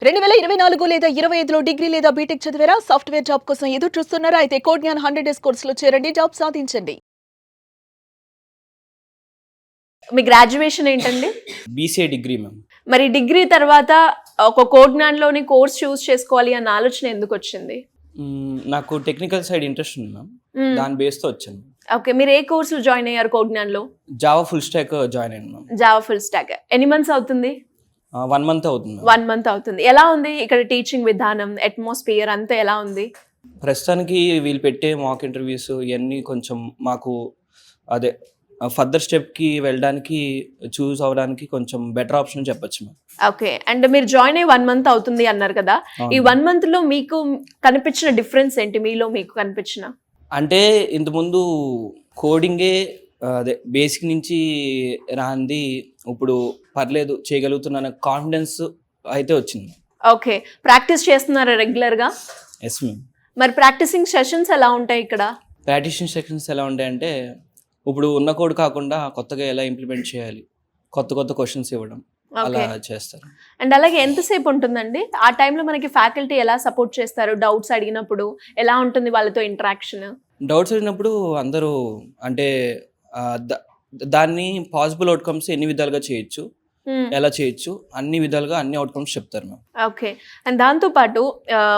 2024 లేదా 25లో డిగ్రీ లేదా బీటెక్ చదివారా? సాఫ్ట్వేర్ జాబ్ కోసం ఎదురు చూస్తున్నారా? అయితే కోడ్ జ్ఞాన్ 100 డేస్ కోర్సులో చేరండి, జాబ్ సాధించండి. మీ గ్రాడ్యుయేషన్ ఏంటండి? BCA degree ma'am. మరి డిగ్రీ తర్వాత ఒక కోడ్ జ్ఞాన్లోని కోర్స్ చూస్ చేసుకోవాలి అన్న ఆలోచన ఎందుకు వచ్చింది? నాకు టెక్నికల్ సైడ్ ఇంట్రెస్ట్ ఉంది మ్యామ్. దాని బేస్తో వచ్చాను. ఓకే, మీరు ఏ కోర్సులో జాయిన్ అయ్యారు కోడ్ జ్ఞాన్లో? జావా ఫుల్ స్టాక్ జాయిన్ అయ్యాను మ్యామ్. జావా ఫుల్ స్టాక్ ఎన్ని మంత్స్ అవుతుంది? 1 month అవుతుంది. 1 month అవుతుంది. ఎలా ఉంది ఇక్కడ టీచింగ్ విధానం, అట్మాస్ఫియర్ అంతా ఎలా ఉంది? ప్రస్తుతానికి వీళ్ళు పెట్టే మాక్ ఇంటర్వ్యూస్ ఇవన్నీ కొంచెం మాకు అదే ఫర్దర్ స్టెప్కి వెళ్ళడానికి చూస్ అవ్వడానికి కొంచెం బెటర్ ఆప్షన్ చెప్పొచ్చు మ్యామ్. ఓకే, అండ్ మీరు జాయిన్ అయ్యి 1 month అవుతుంది అన్నారు కదా, ఈ 1 month లో మీకు కనిపించిన డిఫరెన్స్ ఏంటి? మీలో మీకు కనిపించిన అంటే ఇంతకుముందు కోడింగే అదే బేసిక్ నుంచి రాంది ఇప్పుడు పర్లేదు చేయగలుగుతున్న కాన్ఫిడెన్స్ అయితే వచ్చింది. ఓకే, ప్రాక్టీస్ చేస్తున్నారా రెగ్యులర్ గా? Yes ma'am. మరి ప్రాక్టీసింగ్ సెషన్స్ ఎలా ఉంటాయి ఇక్కడ? ప్రాక్టీసింగ్ సెక్షన్స్ ఎలా ఉంటాయంటే ఇప్పుడు ఉన్న కోడ్ కాకుండా కొత్తగా ఎలా ఇంప్లిమెంట్ చేయాలి, కొత్త కొత్త క్వశ్చన్స్ ఇవ్వడం అలా చేస్తారు. అండ్ అలాగే ఎంతసేపు ఉంటుందండి ఆ టైంలో? మనకి ఫ్యాకల్టీ ఎలా సపోర్ట్ చేస్తారు? డౌట్స్ అడిగినప్పుడు ఎలా ఉంటుంది వాళ్ళతో ఇంటరాక్షన్? డౌట్స్ అడిగినప్పుడు అందరూ అంటే దాన్ని పాసిబుల్ అవుట్కమ్స్ ఎన్ని విధాలుగా చేయొచ్చు, ఎలా చేయొచ్చు, అన్ని విధాలుగా అన్ని అవుట్కమ్స్ చెప్తారు మ్యామ్. ఓకే, అండ్ దాంతో పాటు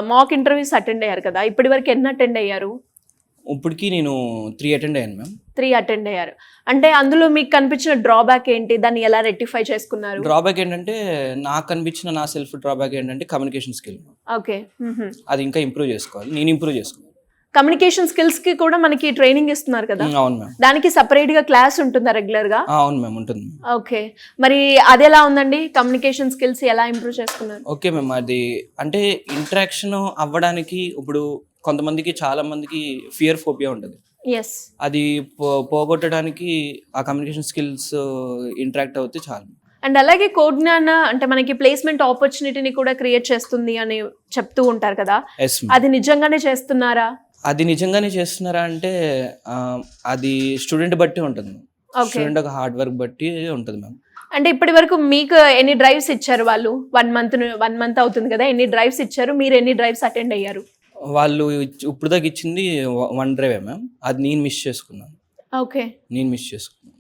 మాక్ ఇంటర్వ్యూస్ అటెండ్ అయ్యారు కదా, ఇప్పటి వరకు ఎన్ని అటెండ్ అయ్యారు? ఇప్పటికి నేను 3 అటెండ్ అయ్యాను మ్యామ్. 3 అటెండ్ అయ్యారు. అంటే అందులో మీకు కనిపించిన డ్రాబ్యాక్ ఏంటి? దాన్ని ఎలా రెక్టిఫై చేసుకున్నారు? డ్రాబ్యాక్ ఏంటంటే నాకు కనిపించిన నా సెల్ఫ్ డ్రాబ్యాక్ ఏంటంటే కమ్యూనికేషన్ స్కిల్. ఓకే, అది ఇంకా ఇంప్రూవ్ చేసుకోవాలి. నేను ఇంప్రూవ్ చేసుకోవాలి. కమ్యూనికేషన్ స్కిల్స్ కి కూడా మనకి ట్రైనింగ్ ఇస్తున్నారు కదా? అవును మ్యామ్. దానికి సపరేట్ గా క్లాస్ ఉంటుందా రెగ్యులర్ గా? అవును మ్యామ్, ఉంటుంది. ఓకే, మరి అది ఎలా ఉందండి? కమ్యూనికేషన్ స్కిల్స్ ఎలా ఇంప్రూవ్ చేసుకున్నారు? ఓకే మ్యామ్, అది అంటే ఇంటరాక్షన్ అవ్వడానికి ఇప్పుడు కొంతమందికి చాలా మందికి ఫియర్ ఫోబియా ఉంటుంది. ఎస్, అది పోగొట్టడానికి ఆ కమ్యూనికేషన్ స్కిల్స్ ఇంటరాక్ట్ అవుతే చాలు. అండ్ అలాగే కోడ్ జ్ఞాన్ అంటే మనకి ప్లేస్మెంట్ ఆపర్చునిటీని కూడా క్రియేట్ చేస్తుంది అని చెప్తూ ఉంటారు కదా, అది నిజంగానే చేస్తున్నారా? అది నిజంగానే చేస్తున్నారా అంటే అది స్టూడెంట్ బట్టి ఉంటుంది. స్టూడెంట్ ఒక హార్డ్ వర్క్ బట్టి ఉంటుంది మ్యామ్. అంటే ఇప్పటి వరకు మీకు ఎన్ని డ్రైవ్స్ ఇచ్చారు వాళ్ళు? 1 month అవుతుంది కదా, ఎన్ని డ్రైవ్స్ ఇచ్చారు? మీరు ఎన్ని డ్రైవ్స్ అటెండ్ అయ్యారు? వాళ్ళు ఇప్పుడు దాకా ఇచ్చింది 1 డ్రైవే మ్యామ్. అది నేను మిస్ చేసుకున్నాను. ఓకే, నేను మిస్ చేసుకున్నాను.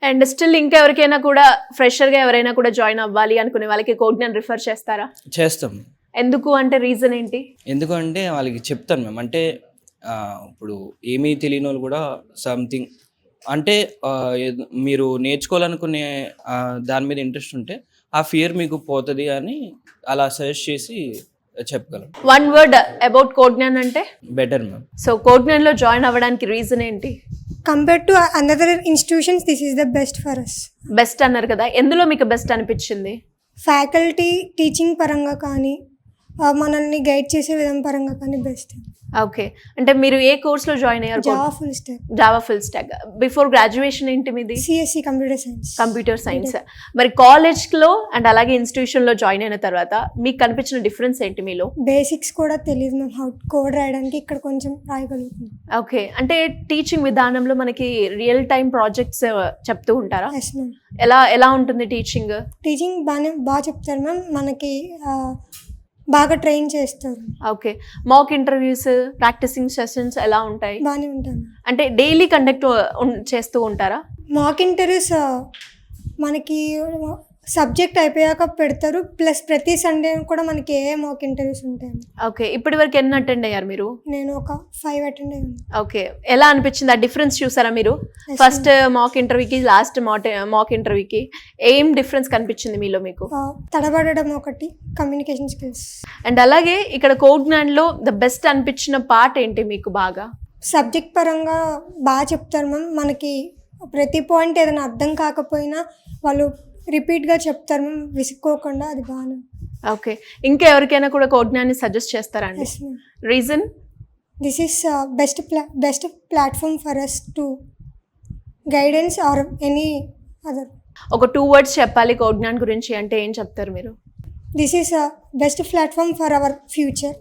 అండ్ స్టిల్ ఇంకెవరికైనా కూడా ఫ్రెషర్గా ఎవరైనా కూడా జాయిన్ అవ్వాలి అనుకునే వాళ్ళకి కోడ్ జ్ఞాన్ రిఫర్ చేస్తారా? చేస్తాం. ఎందుకు అంటే రీజన్ ఏంటి? ఎందుకంటే వాళ్ళకి చెప్తాను మ్యామ్. అంటే ఇప్పుడు ఏమీ తెలియని వాళ్ళు కూడా సంథింగ్ అంటే మీరు నేర్చుకోవాలనుకునే దాని మీద ఇంట్రెస్ట్ ఉంటే ఆ ఫియర్ మీకు పోతుంది అని అలా సజెస్ట్ చేసి చెప్పగలం. 1 word అబౌట్ కోడ్ జ్ఞాన్ అంటే? Better ma'am. సో కోడ్ జ్ఞాన్లో జాయిన్ అవ్వడానికి రీజన్ ఏంటి? Compared to another institutions, this is the best for us. Best అన్నారు కదా, ఎందులో మీకు బెస్ట్ అనిపించింది? ఫ్యాకల్టీ టీచింగ్ పరంగా కానీ మనల్ని గైడ్ చేసే విధం పరంగా కానీ బెస్ట్. ఓకే, అంటే మీరు ఏ కోర్స్లో జాయిన్ అయ్యారు? Java full stack. Java full stack. Before graduation ఏంటి మీది? CSC computer science. Computer science. మరి కాలేజ్లో అండ్ అలాగే ఇన్స్టిట్యూషన్లో జాయిన్ అయిన తర్వాత మీకు కనిపించిన డిఫరెన్స్ ఏంటి మీలో? బేసిక్స్ కూడా తెలియదు మేము, హౌ కోడ్ రాయడానికి ఇక్కడ కొంచెం రాయగలుగుతున్నాం. ఓకే, అంటే టీచింగ్ విధానంలో మనకి రియల్ టైం ప్రాజెక్ట్స్ చెప్తూ ఉంటారా? Yes ma'am. ఎలా ఉంటుంది టీచింగ్? టీచింగ్ బాగా చెప్తారు మ్యామ్, మనకి బాగా ట్రైన్ చేస్తారు. Okay, mock interviews, practicing sessions ఎలా ఉంటాయి? బాగానే ఉంటాయి. అంటే డైలీ కండక్ట్ చేస్తూ ఉంటారా? మాక్ ఇంటర్వ్యూస్ మనకి సబ్జెక్ట్ అయిపోయాక పెడతారు, ప్లస్ ప్రతి సండే కూడా మనకి ఏ మాక్ ఇంటర్వ్యూస్ ఉంటాయి. ఓకే, ఇప్పటి వరకు ఎన్ని అటెండ్ అయ్యారు మీరు? నేను ఒక 5 అటెండ్ అయ్యాను. ఓకే, ఎలా అనిపించింది? ఆ డిఫరెన్స్ చూసారా మీరు? ఫస్ట్ మాక్ ఇంటర్వ్యూకి లాస్ట్ మాక్ ఇంటర్వ్యూకి ఏం డిఫరెన్స్ కనిపించింది మీలో మీకు? తడబడడం ఒకటి, కమ్యూనికేషన్ స్కిల్స్. అండ్ అలాగే ఇక్కడ కోడ్ జ్ఞాన్లో ద బెస్ట్ అనిపించిన పార్ట్ ఏంటి మీకు బాగా? సబ్జెక్ట్ పరంగా బాగా చెప్తారు మ్యామ్. మనకి ప్రతి పాయింట్ ఏదైనా అర్థం కాకపోయినా వాళ్ళు రిపీట్గా చెప్తారు మ్యామ్, విసుక్కోకుండా. అది బాగా. ఓకే, ఇంకా ఎవరికైనా కూడా కోడ్ జ్ఞాన్ని సజెస్ట్ చేస్తారా అండి? Reason? This is best platform for us to guidance or any other. ఒక 2 words చెప్పాలి కోడ్ జ్ఞాన్ గురించి అంటే ఏం చెప్తారు మీరు? This is best platform for our future.